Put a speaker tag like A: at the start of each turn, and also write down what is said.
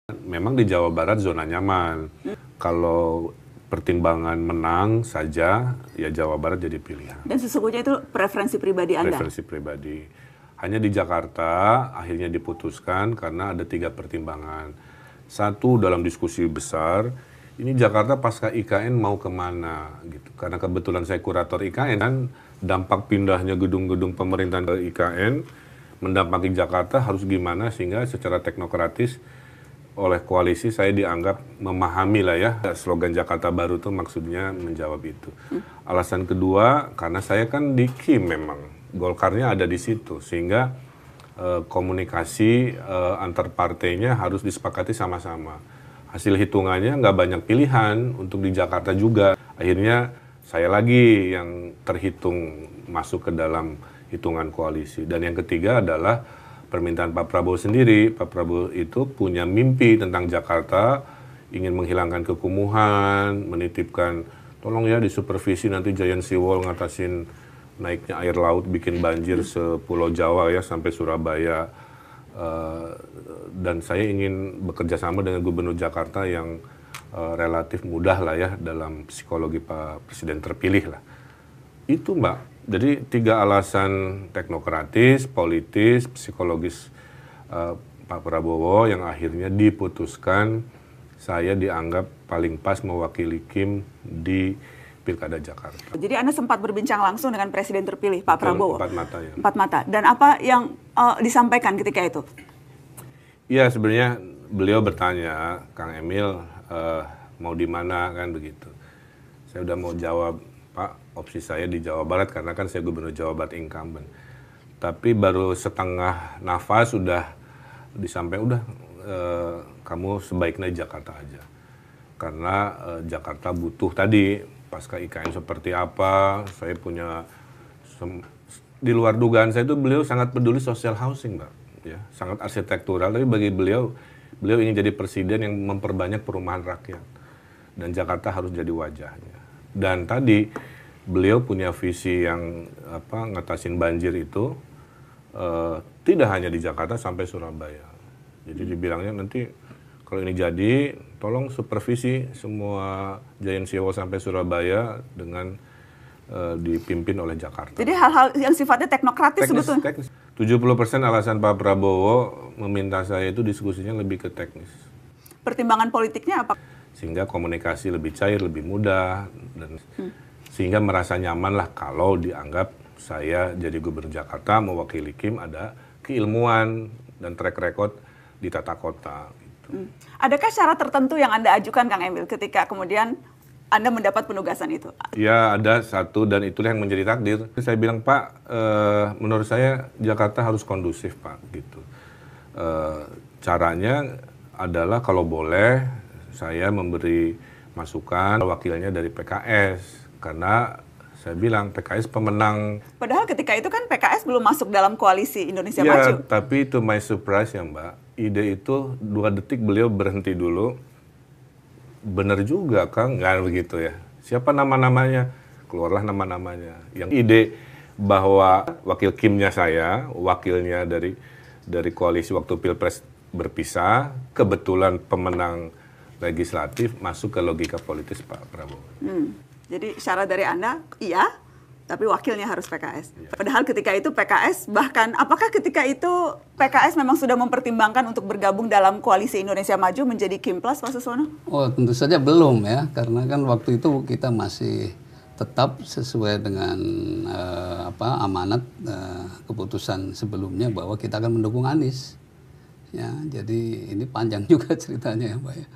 A: Memang di Jawa Barat zona nyaman. Kalau pertimbangan menang saja, ya Jawa Barat jadi pilihan.
B: Dan sesungguhnya itu preferensi pribadi Anda?
A: Preferensi pribadi. Hanya di Jakarta akhirnya diputuskan karena ada 3 pertimbangan. Satu, dalam diskusi besar, ini Jakarta pasca IKN mau kemana gitu. Karena kebetulan saya kurator IKN kan, dampak pindahnya gedung-gedung pemerintahan ke IKN mendampaki Jakarta harus gimana sehingga secara teknokratis oleh koalisi saya dianggap memahami lah ya, slogan Jakarta Baru itu maksudnya menjawab itu. Alasan kedua, karena saya kan di KIM memang, Golkarnya ada di situ, sehingga komunikasi antar partainya harus disepakati sama-sama. Hasil hitungannya nggak banyak pilihan untuk di Jakarta juga. Akhirnya saya lagi yang terhitung masuk ke dalam hitungan koalisi. Dan yang ketiga adalah permintaan Pak Prabowo sendiri. Pak Prabowo itu punya mimpi tentang Jakarta, ingin menghilangkan kekumuhan, menitipkan, tolong ya disupervisi nanti Giant Seawall ngatasin naiknya air laut, bikin banjir sepulau Jawa ya sampai Surabaya. Dan saya ingin bekerja sama dengan Gubernur Jakarta yang relatif mudah lah ya dalam psikologi Pak Presiden terpilih lah. Itu Mbak. Jadi 3 alasan teknokratis, politis, psikologis Pak Prabowo yang akhirnya diputuskan saya dianggap paling pas mewakili KIM di Pilkada Jakarta.
B: Jadi Anda sempat berbincang langsung dengan Presiden terpilih Pak Prabowo?
A: 4 mata ya.
B: 4 mata. Dan apa yang disampaikan ketika itu?
A: Iya sebenarnya beliau bertanya, Kang Emil mau di mana kan begitu. Saya udah mau jawab, Pak, opsi saya di Jawa Barat karena kan saya Gubernur Jawa Barat incumbent. Tapi baru setengah nafas sudah disampaikan, kamu sebaiknya Jakarta aja. Karena Jakarta butuh tadi, pasca IKN seperti apa, saya punya, di luar dugaan saya itu beliau sangat peduli social housing, Mbak. Ya, sangat arsitektural, tapi bagi beliau ingin jadi presiden yang memperbanyak perumahan rakyat. Dan Jakarta harus jadi wajahnya. Dan tadi beliau punya visi yang ngatasin banjir itu tidak hanya di Jakarta sampai Surabaya. Jadi dibilangnya nanti kalau ini jadi tolong supervisi semua Giant Seawall sampai Surabaya dengan dipimpin oleh Jakarta.
B: Jadi hal-hal yang sifatnya teknokratis sebetulnya?
A: Teknis. 70% alasan Pak Prabowo meminta saya itu diskusinya lebih ke teknis.
B: Pertimbangan politiknya apa?
A: Sehingga komunikasi lebih cair, lebih mudah, dan sehingga merasa nyaman lah kalau dianggap saya jadi Gubernur Jakarta mewakili KIM ada keilmuan dan track record di tata kota. Gitu.
B: Adakah syarat tertentu yang Anda ajukan Kang Emil ketika kemudian Anda mendapat penugasan itu? Ya
A: ada satu dan itulah yang menjadi takdir. Saya bilang Pak, menurut saya Jakarta harus kondusif Pak. Gitu. Caranya adalah kalau boleh saya memberi masukan wakilnya dari PKS. Karena saya bilang PKS pemenang. Padahal ketika itu kan PKS belum masuk dalam koalisi Indonesia Maju. Ya, tapi itu my surprise ya Mbak. Ide itu 2 detik beliau berhenti dulu. Bener juga Kang, nggak begitu ya. Siapa nama-namanya? Keluarlah nama-namanya. Yang ide bahwa wakil KIM-nya saya, wakilnya dari koalisi waktu Pilpres berpisah, kebetulan pemenang legislatif masuk ke logika politis Pak Prabowo. Jadi syarat dari Anda, iya, tapi wakilnya harus PKS. Ya. Padahal ketika itu PKS, bahkan apakah ketika itu PKS memang sudah mempertimbangkan untuk bergabung dalam koalisi Indonesia Maju menjadi KIM Plus, Pak Suswono?
C: Oh, tentu saja belum ya, karena kan waktu itu kita masih tetap sesuai dengan amanat keputusan sebelumnya bahwa kita akan mendukung Anies. Ya, jadi ini panjang juga ceritanya ya, Pak ya.